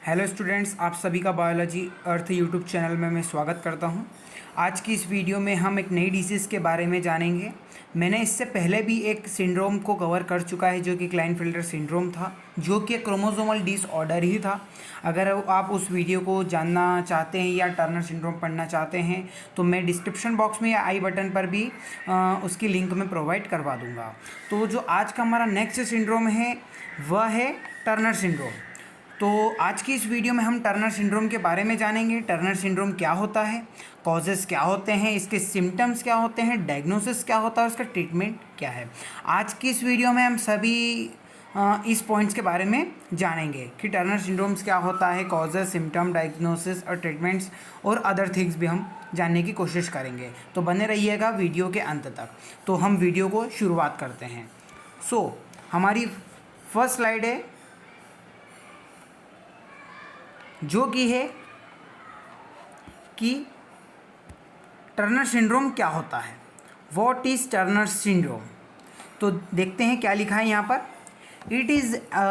Hello students, आप सभी का बायोलॉजी अर्थ यूट्यूब चैनल में मैं स्वागत करता हूं। आज की इस वीडियो में हम एक नई डिसीज़ के बारे में जानेंगे। मैंने इससे पहले भी एक सिंड्रोम को कवर कर चुका है जो कि क्लाइनफेल्टर सिंड्रोम था, जो कि क्रोमोसोमल डिसऑर्डर ही था। अगर आप उस वीडियो को जानना चाहते हैं या टर्नर सिंड्रोम पढ़ना चाहते हैं तो मैं डिस्क्रिप्शन बॉक्स में या आई बटन पर भी उसकी लिंक में प्रोवाइड करवा दूँगा। तो जो आज का हमारा नेक्स्ट सिंड्रोम है वह है टर्नर सिंड्रोम। तो आज की इस वीडियो में हम टर्नर सिंड्रोम के बारे में जानेंगे। टर्नर सिंड्रोम क्या होता है, कॉजेज़ क्या होते हैं, इसके सिम्टम्स क्या होते हैं, डायग्नोसिस क्या होता है, उसका ट्रीटमेंट क्या है। आज की इस वीडियो में हम सभी इस पॉइंट्स के बारे में जानेंगे कि टर्नर सिंड्रोम्स क्या होता है, कॉजेज़, सिम्टम, डायग्नोसिस और ट्रीटमेंट्स और अदर थिंग्स भी हम जानने की कोशिश करेंगे। तो बने रहिएगा वीडियो के अंत तक। तो हम वीडियो को शुरुआत करते हैं। हमारी फर्स्ट स्लाइड है जो कि है कि टर्नर सिंड्रोम क्या होता है। What is Turner syndrome? तो देखते हैं क्या लिखा है यहाँ पर। It is a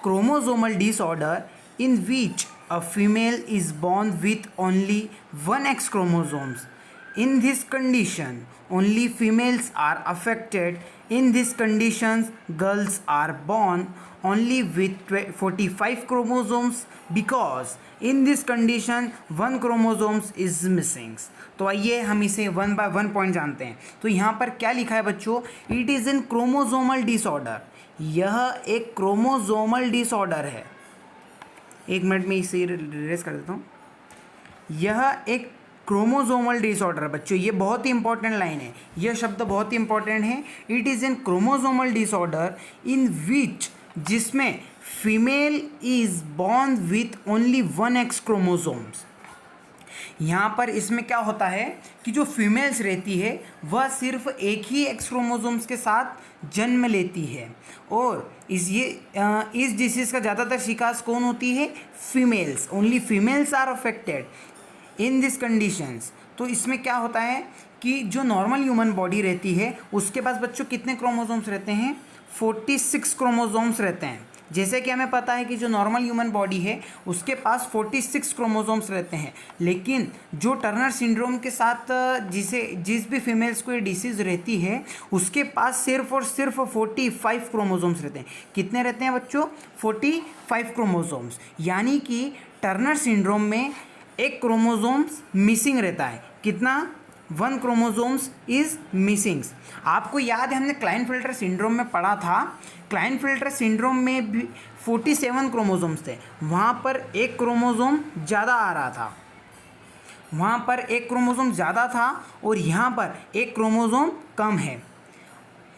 chromosomal disorder in which a female is born with only one X chromosomes. In this condition, only females are affected. In these conditions, girls are born only with 45 chromosomes because in this condition one chromosomes is missing. तो आइए हम इसे one by one point जानते हैं। तो यहाँ पर क्या लिखा है बच्चों? It is in chromosomal disorder. यह एक क्रोमोसोमल डिसऑर्डर है। एक मिनट में इसे रिलेस कर देता हूँ। यह एक क्रोमोसोमल डिसऑर्डर बच्चों, ये बहुत ही इंपॉर्टेंट लाइन है, यह शब्द बहुत ही इंपॉर्टेंट है। It is an chromosomal disorder in which, जिसमें female is born with only one X chromosomes. यहाँ पर इसमें क्या होता है कि जो फीमेल्स रहती है वह सिर्फ एक ही एक्स क्रोमोसोम्स के साथ जन्म लेती है और इस डिसीज़ का ज़्यादातर शिकार कौन होती है? Females. Only females are affected in this conditions. तो इसमें क्या होता है कि जो नॉर्मल ह्यूमन बॉडी रहती है उसके पास बच्चों कितने क्रोमोसोम्स रहते हैं? 46 क्रोमोसोम्स रहते हैं। जैसे कि हमें पता है कि जो नॉर्मल ह्यूमन बॉडी है उसके पास 46 क्रोमोसोम्स रहते हैं, लेकिन जो टर्नर सिंड्रोम के साथ जिस भी फीमेल्स को ये डिसीज़ रहती है उसके पास सिर्फ और सिर्फ 45 क्रोमोसोम्स रहते हैं। कितने रहते हैं बच्चों? 45 क्रोमोसोम्स। यानी कि टर्नर सिंड्रोम में एक क्रोमोसोम्स मिसिंग रहता है। कितना? 1 क्रोमोसोम्स इज मिसिंग। आपको याद है हमने क्लाइनफेल्टर सिंड्रोम में पढ़ा था, क्लाइनफेल्टर सिंड्रोम में भी 47 क्रोमोसोम्स थे। वहाँ पर एक क्रोमोसोम ज़्यादा आ रहा था, वहाँ पर एक क्रोमोसोम ज़्यादा था और यहाँ पर एक क्रोमोसोम कम है।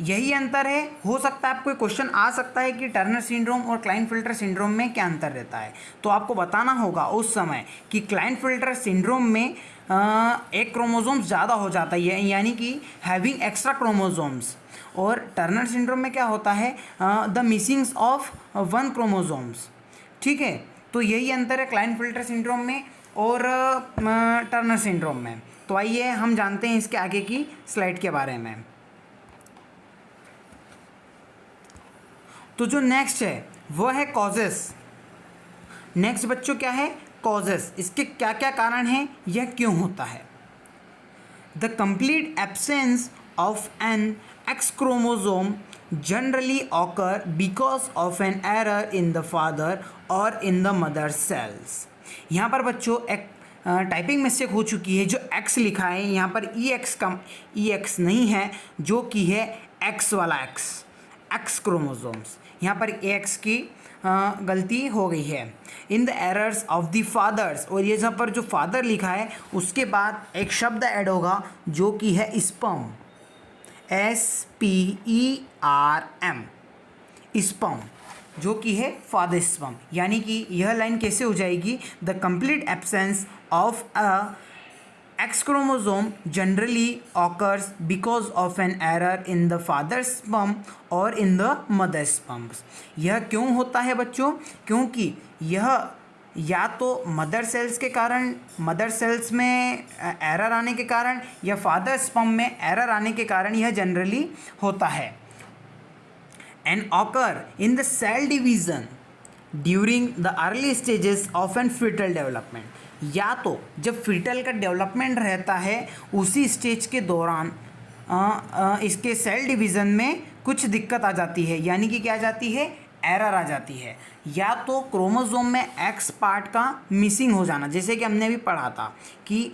यही अंतर है। हो सकता है आपको क्वेश्चन आ सकता है कि टर्नर सिंड्रोम और क्लाइनफेल्टर सिंड्रोम में क्या अंतर रहता है, तो आपको बताना होगा उस समय कि क्लाइनफेल्टर सिंड्रोम में एक क्रोमोसोम ज़्यादा हो जाता है, यानी कि हैविंग एक्स्ट्रा क्रोमोसोम्स। और टर्नर सिंड्रोम में क्या होता है? The missings of 1 chromosomes. ठीक है, तो यही अंतर है क्लाइनफेल्टर सिंड्रोम में और टर्नर सिंड्रोम में। तो आइए हम जानते हैं इसके आगे की स्लाइड के बारे में। तो जो नेक्स्ट है वह है कॉजेस। नेक्स्ट बच्चों क्या है? कॉजेस। इसके क्या क्या कारण हैं, यह क्यों होता है? The complete absence of an X chromosome generally occur because of an error in the father और इन द मदर सेल्स। यहाँ पर बच्चों एक टाइपिंग मिस्टेक हो चुकी है। जो एक्स लिखा है यहाँ पर ई एक्स नहीं है, जो कि है एक्स वाला एक्स क्रोमोसोम्स। यहाँ पर एक्स की गलती हो गई है। In the errors of the fathers, और ये जहाँ पर जो फादर लिखा है उसके बाद एक शब्द ऐड होगा जो कि है स्पर्म, SPERM, स्पर्म, जो कि है फादर स्पर्म। यानी कि यह लाइन कैसे हो जाएगी? The complete absence of a X chromosome generally occurs because of an error in the father's sperm or in the mother's sperm. यह क्यों होता है बच्चों? क्योंकि यह या तो मदर सेल्स के कारण, मदर सेल्स में एरर आने के कारण, या फादर स्पर्म में एरर आने के कारण यह जनरली होता है। And occur in the cell division during the early stages of an foetal development, या तो जब फीटल का डेवलपमेंट रहता है उसी स्टेज के दौरान इसके सेल डिवीज़न में कुछ दिक्कत आ जाती है, यानी कि क्या आ जाती है, एरर आ जाती है, या तो क्रोमोसोम में एक्स पार्ट का मिसिंग हो जाना, जैसे कि हमने अभी पढ़ा था कि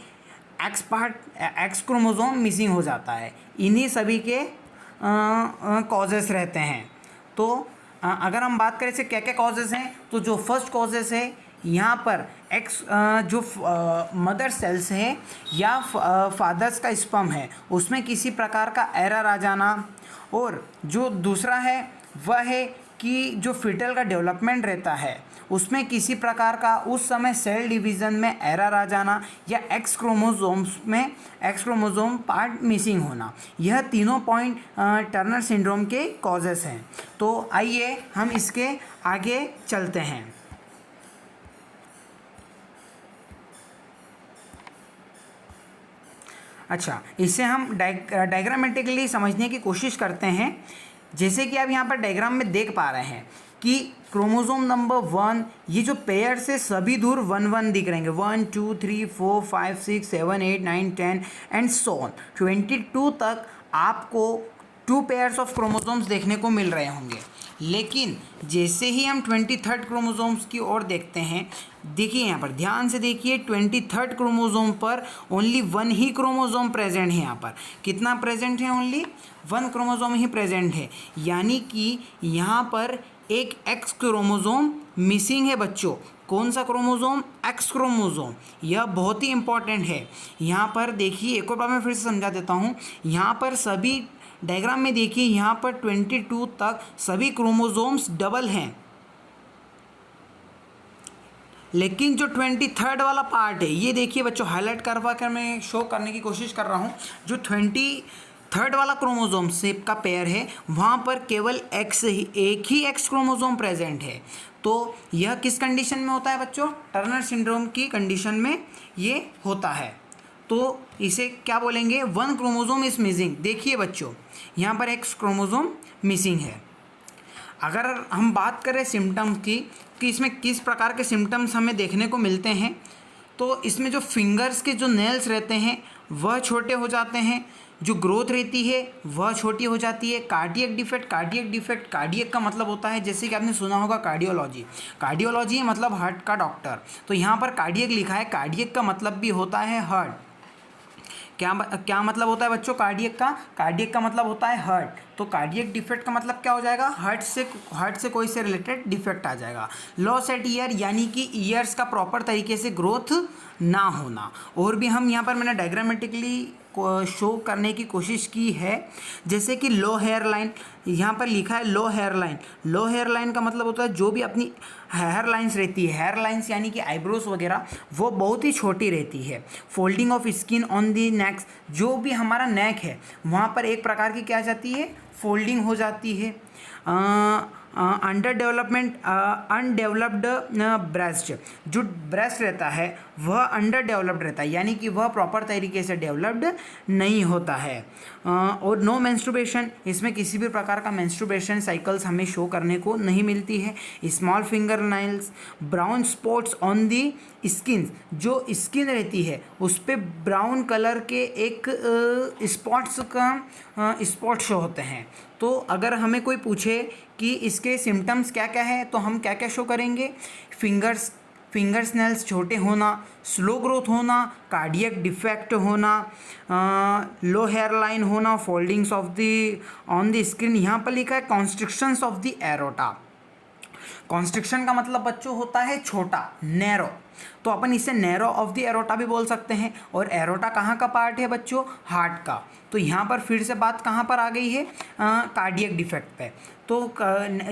एक्स क्रोमोसोम मिसिंग हो जाता है, इन्हीं सभी के कॉजेस रहते हैं। तो अगर हम बात करें इससे क्या क्या कॉजेस हैं, तो जो फर्स्ट कॉजेस है यहाँ पर एक्स जो मदर सेल्स है या फादर्स का स्पर्म है उसमें किसी प्रकार का एरर आ जाना, और जो दूसरा है वह है कि जो फीटल का डेवलपमेंट रहता है उसमें किसी प्रकार का उस समय सेल डिवीज़न में एरर आ जाना, या एक्स क्रोमोसोम्स में एक्स क्रोमोसोम पार्ट मिसिंग होना। यह तीनों पॉइंट टर्नर सिंड्रोम के कॉजेस हैं। तो आइए हम इसके आगे चलते हैं। अच्छा, इसे हम डायग्रामेटिकली समझने की कोशिश करते हैं। जैसे कि आप यहाँ पर डायग्राम में देख पा रहे हैं कि क्रोमोसोम नंबर 1, ये जो पेयर से सभी दूर 1 1 दिख रहेंगे, 1 2 3 4 5 6 7 8 9 10 एंड सो ऑन 22 तक आपको 2 पेयर्स ऑफ क्रोमोसोम्स देखने को मिल रहे होंगे। लेकिन जैसे ही हम 23rd क्रोमोसोम्स की ओर देखते हैं, देखिए यहाँ पर ध्यान से देखिए, 23rd क्रोमोसोम पर ओनली 1 ही क्रोमोसोम प्रेजेंट है। यहाँ पर कितना प्रेजेंट है, ओनली 1 क्रोमोसोम ही प्रेजेंट है, यानी कि यहाँ पर एक एक्स क्रोमोसोम मिसिंग है बच्चों। कौन सा क्रोमोसोम, एक्स क्रोमोसोम। यह बहुत ही इंपॉर्टेंट है। यहाँ पर देखिए, एक और बार मैं फिर से समझा देता हूँ। यहाँ पर सभी डायग्राम में देखिए, यहाँ पर 22 तक सभी क्रोमोसोम्स डबल हैं, लेकिन जो 23rd वाला पार्ट है, ये देखिए बच्चों, हाईलाइट करवा कर मैं शो करने की कोशिश कर रहा हूँ। जो 23rd वाला क्रोमोसोम शेप का पेयर है, वहाँ पर केवल एक ही एक्स क्रोमोसोम प्रेजेंट है। तो यह किस कंडीशन में होता है बच्चों, टर्नर सिंड्रोम की कंडीशन में ये होता है। तो इसे क्या बोलेंगे, 1 क्रोमोसोम इज मिसिंग। देखिए बच्चों, यहाँ पर एक्स क्रोमोसोम मिसिंग है। अगर हम बात करें सिम्टम्स की कि इसमें किस प्रकार के सिम्टम्स हमें देखने को मिलते हैं, तो इसमें जो फिंगर्स के जो नेल्स रहते हैं वह छोटे हो जाते हैं, जो ग्रोथ रहती है वह छोटी हो जाती है। कार्डियक डिफेक्ट, कार्डियक का मतलब होता है, जैसे कि आपने सुना होगा कार्डियोलॉजी मतलब हार्ट का डॉक्टर। तो यहाँ पर कार्डियक लिखा है, कार्डियक का मतलब भी होता है हार्ट। क्या मतलब होता है बच्चों कार्डियक का मतलब होता है हार्ट। तो कार्डियक डिफेक्ट का मतलब क्या हो जाएगा, हार्ट से कोई से रिलेटेड डिफेक्ट आ जाएगा। लॉस एट ईयर, यानी कि ईयर्स का प्रॉपर तरीके से ग्रोथ ना होना। और भी हम यहाँ पर मैंने डायग्रामेटिकली शो करने की कोशिश की है, जैसे कि लो हेयर लाइन, यहाँ पर लिखा है लो हेयर लाइन का मतलब होता है जो भी अपनी हेयर लाइन्स रहती है, हेयर लाइन्स यानी कि आईब्रोज वगैरह, वो बहुत ही छोटी रहती है। Folding of skin on the neck, जो भी हमारा नेक है वहाँ पर एक प्रकार की क्या जाती है, फोल्डिंग हो जाती है। अनडेवलप्ड ब्रेस्ट, जो ब्रेस्ट रहता है वह अंडर डेवलप्ड रहता है, यानी कि वह प्रॉपर तरीके से डेवलप्ड नहीं होता है। और नो मेंस्ट्रुएशन, इसमें किसी भी प्रकार का मेंस्ट्रुएशन साइकिल्स हमें शो करने को नहीं मिलती है। Small finger Niles, brown spots on the skin, जो स्किन रहती है उस पर ब्राउन कलर के एक स्पॉट शो होते हैं। तो अगर हमें कोई पूछे कि इसके सिम्टम्स क्या क्या है, तो हम क्या क्या शो करेंगे, फिंगर्स नेल्स छोटे होना, स्लो ग्रोथ होना, कार्डियक डिफेक्ट होना, लो हेयर लाइन होना, foldings of the on the skin. यहाँ पर लिखा है constrictions of the aorta. Constriction का मतलब बच्चों होता है छोटा, नैरो, तो अपन इसे नैरो ऑफ द एरोटा भी बोल सकते हैं। और एरोटा कहाँ का पार्ट है बच्चों, हार्ट का। तो यहाँ पर फिर से बात कहाँ पर आ गई है, कार्डियक डिफेक्ट पे। तो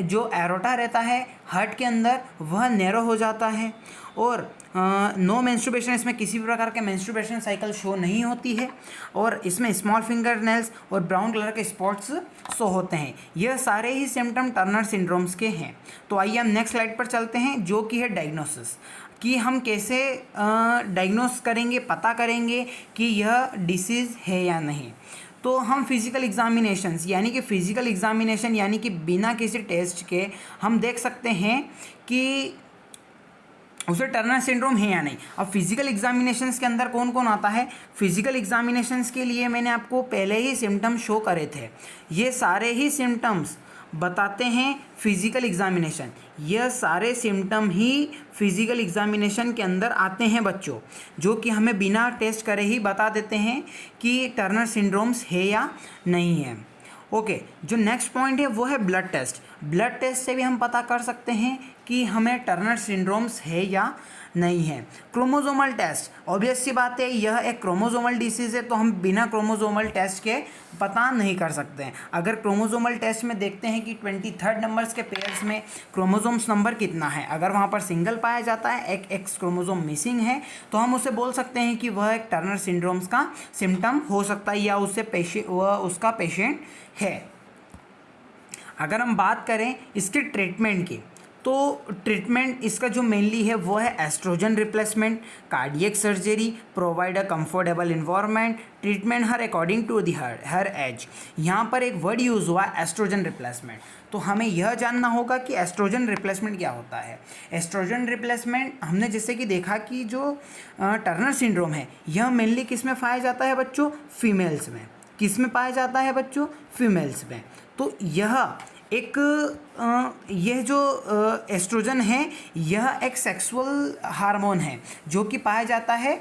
जो एरोटा रहता है हार्ट के अंदर वह नैरो हो जाता है। और नो मेंस्ट्रुएशन, इसमें किसी भी प्रकार के मेंस्ट्रुएशन साइकिल शो नहीं होती है। और इसमें स्मॉल फिंगर नेल्स और ब्राउन कलर के स्पॉट्स शो होते हैं। यह सारे ही सिम्टम टर्नर सिंड्रोम्स के हैं। तो आइए हम नेक्स्ट स्लाइड पर चलते हैं, जो कि है डायग्नोसिस, कि हम कैसे डायग्नोस करेंगे, पता करेंगे कि यह डिसीज़ है या नहीं। तो हम फिजिकल एग्जामिनेशंस यानी कि फ़िज़िकल एग्जामिनेशन यानी कि बिना किसी टेस्ट के हम देख सकते हैं कि उसे टर्नर सिंड्रोम है या नहीं। अब फिजिकल एग्जामिनेशंस के अंदर कौन कौन आता है? फिजिकल एग्जामिनेशंस के लिए मैंने आपको पहले ही सिम्टम्स शो करे थे। ये सारे ही सिम्टम्स बताते हैं फिजिकल एग्जामिनेशन। यह सारे सिम्टम ही फिजिकल एग्जामिनेशन के अंदर आते हैं बच्चों, जो कि हमें बिना टेस्ट करे ही बता देते हैं कि टर्नर सिंड्रोम्स है या नहीं है। ओके, जो नेक्स्ट पॉइंट है वो है ब्लड टेस्ट। ब्लड टेस्ट से भी हम पता कर सकते हैं कि हमें टर्नर सिंड्रोम्स है या नहीं है। क्रोमोसोमल टेस्ट, ऑब्वियस सी बात है यह एक क्रोमोसोमल डिसीज़ है, तो हम बिना क्रोमोसोमल टेस्ट के पता नहीं कर सकते हैं। अगर क्रोमोसोमल टेस्ट में देखते हैं कि 23 नंबर्स के पेयर्स में क्रोमोसोम्स नंबर कितना है, अगर वहाँ पर सिंगल पाया जाता है, एक एक्स क्रोमोसोम मिसिंग है, तो हम उसे बोल सकते हैं कि वह एक टर्नर सिंड्रोम्स का सिम्टम हो सकता है या वह उसका पेशेंट है। अगर हम बात करें इसके ट्रीटमेंट की, तो ट्रीटमेंट इसका जो मेनली है वो है oestrogen replacement, cardiac surgery, provide a comfortable environment, treatment her according to the her age. यहाँ पर एक वर्ड यूज़ हुआ एस्ट्रोजन रिप्लेसमेंट, तो हमें यह जानना होगा कि एस्ट्रोजन रिप्लेसमेंट क्या होता है। एस्ट्रोजन रिप्लेसमेंट हमने जैसे कि देखा कि जो टर्नर सिंड्रोम है यह मेनली किस में पाया जाता है बच्चों? फीमेल्स में। किस में पाया जाता है बच्चों? फीमेल्स में। तो यह जो एस्ट्रोजन है यह एक सेक्सुअल हार्मोन है जो कि पाया जाता है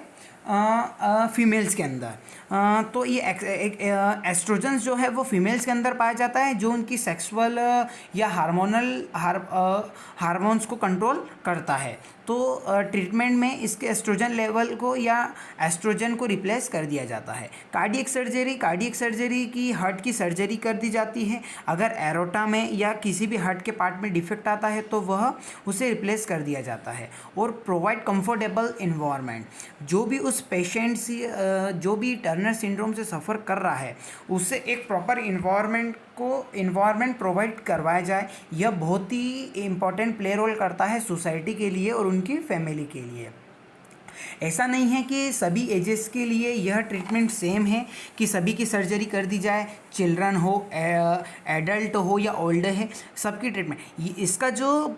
फीमेल्स के अंदर। तो ये एस्ट्रोजन्स जो है वो फीमेल्स के अंदर पाया जाता है, जो उनकी सेक्सुअल या हार्मोन्स को कंट्रोल करता है। तो ट्रीटमेंट में इसके एस्ट्रोजन लेवल को या एस्ट्रोजन को रिप्लेस कर दिया जाता है। कार्डियक सर्जरी की हार्ट की सर्जरी कर दी जाती है। अगर एरोटा में या किसी भी हार्ट के पार्ट में डिफेक्ट आता है तो वह उसे रिप्लेस कर दिया जाता है। और प्रोवाइड कंफर्टेबल इन्वायरमेंट, जो भी उस पेशेंट से जो भी टर्नर सिंड्रोम से सफ़र कर रहा है उससे एक प्रॉपर इन्वायरमेंट प्रोवाइड करवाया जाए। यह बहुत ही इम्पॉर्टेंट प्ले रोल करता है सोसाइटी के लिए और उनकी फैमिली के लिए। ऐसा नहीं है कि सभी एजेस के लिए यह ट्रीटमेंट सेम है कि सभी की सर्जरी कर दी जाए, चिल्ड्रन हो, एडल्ट हो या ओल्ड है, सबकी ट्रीटमेंट। इसका जो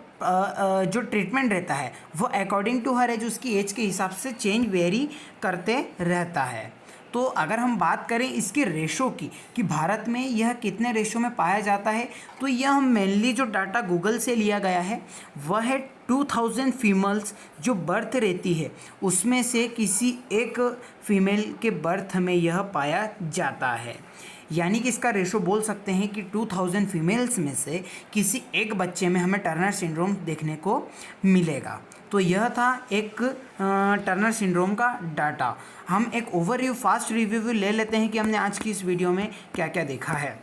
ट्रीटमेंट रहता है वो अकॉर्डिंग टू हर एज, उसकी एज के हिसाब से चेंज वेरी करते रहता है। तो अगर हम बात करें इसके रेशो की कि भारत में यह कितने रेशो में पाया जाता है, तो यह मेनली जो डाटा गूगल से लिया गया है वह है 2000 फीमेल्स जो बर्थ रहती है उसमें से किसी एक फीमेल के बर्थ में यह पाया जाता है। यानी कि इसका रेशो बोल सकते हैं कि 2000 फीमेल्स में से किसी एक बच्चे में हमें टर्नर सिंड्रोम देखने को मिलेगा। तो यह था एक टर्नर सिंड्रोम का डाटा। हम एक ओवरव्यू फास्ट रिव्यू ले लेते हैं कि हमने आज की इस वीडियो में क्या क्या देखा है।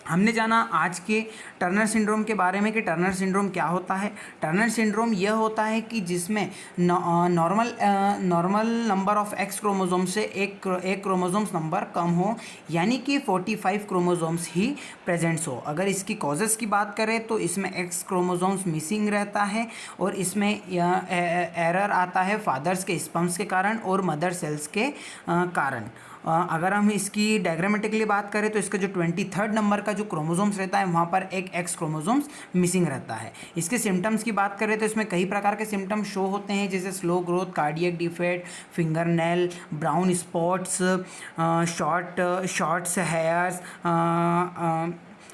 हमने जाना आज के टर्नर सिंड्रोम के बारे में कि टर्नर सिंड्रोम क्या होता है। टर्नर सिंड्रोम यह होता है कि जिसमें normal number of x chromosome से एक क्रोमोसोम्स नंबर कम हो, यानी कि 45 क्रोमोसोम्स ही प्रेजेंट्स हो। अगर इसकी कॉजेज़ की बात करें तो इसमें एक्स क्रोमोसोम्स मिसिंग रहता है और इसमें एरर आता है फादर्स के स्पर्म्स के कारण और मदर सेल्स के कारण। अगर हम इसकी डायग्रामेटिकली बात करें तो इसका जो 23 नंबर का जो क्रोमोसोम्स रहता है वहाँ पर एक एक्स क्रोमोसोम्स मिसिंग रहता है। इसके सिम्टम्स की बात करें तो इसमें कई प्रकार के सिम्टम्स शो होते हैं, जैसे slow growth, cardiac defect, finger nail, brown spots, shorts hairs,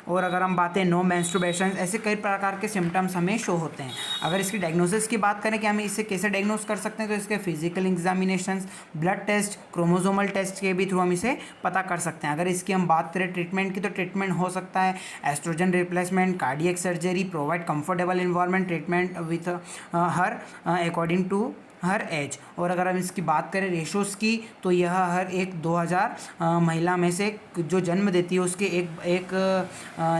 और अगर हम बातें नो मेंस्ट्रुएशन, ऐसे कई प्रकार के सिम्टम्स हमें शो होते हैं। अगर इसकी डायग्नोसिस की बात करें कि हमें इसे कैसे डायग्नोस कर सकते हैं, तो इसके physical examinations, blood test, chromosomal test के भी थ्रू हम इसे पता कर सकते हैं। अगर इसकी हम बात करें ट्रीटमेंट की, तो ट्रीटमेंट हो सकता है oestrogen replacement, cardiac surgery, provide comfortable environment, treatment with her according to her age. और अगर हम इसकी बात करें रेशोज़ की, तो यह हर एक 2000 महिला में से जो जन्म देती है उसके एक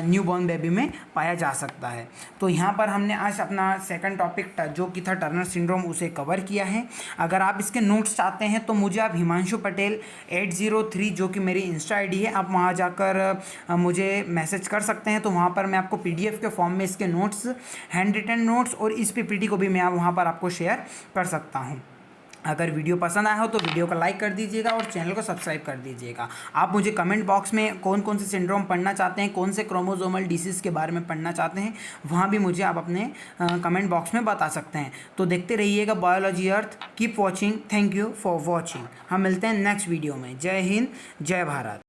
न्यू बॉर्न बेबी में पाया जा सकता है। तो यहाँ पर हमने आज अपना सेकंड टॉपिक जो कि था टर्नर सिंड्रोम उसे कवर किया है। अगर आप इसके नोट्स चाहते हैं तो मुझे आप हिमांशु पटेल 803 जो कि मेरी इंस्टा आईडी है, आप वहाँ जाकर मुझे मैसेज कर सकते हैं। तो वहाँ पर मैं आपको PDF के फॉर्म में इसके नोट्स, हैंड रिटन नोट्स और इस PPT को भी मैं वहाँ पर आपको शेयर कर सकता हूँ। अगर वीडियो पसंद आया हो तो वीडियो को लाइक कर दीजिएगा और चैनल को सब्सक्राइब कर दीजिएगा। आप मुझे कमेंट बॉक्स में कौन कौन से सिंड्रोम पढ़ना चाहते हैं, कौन से क्रोमोसोमल डिसीज़ के बारे में पढ़ना चाहते हैं, वहाँ भी मुझे आप अपने कमेंट बॉक्स में बता सकते हैं। तो देखते रहिएगा biology earth. Keep watching. Thank you for watching. हम मिलते हैं नेक्स्ट वीडियो में। जय हिंद, जय भारत।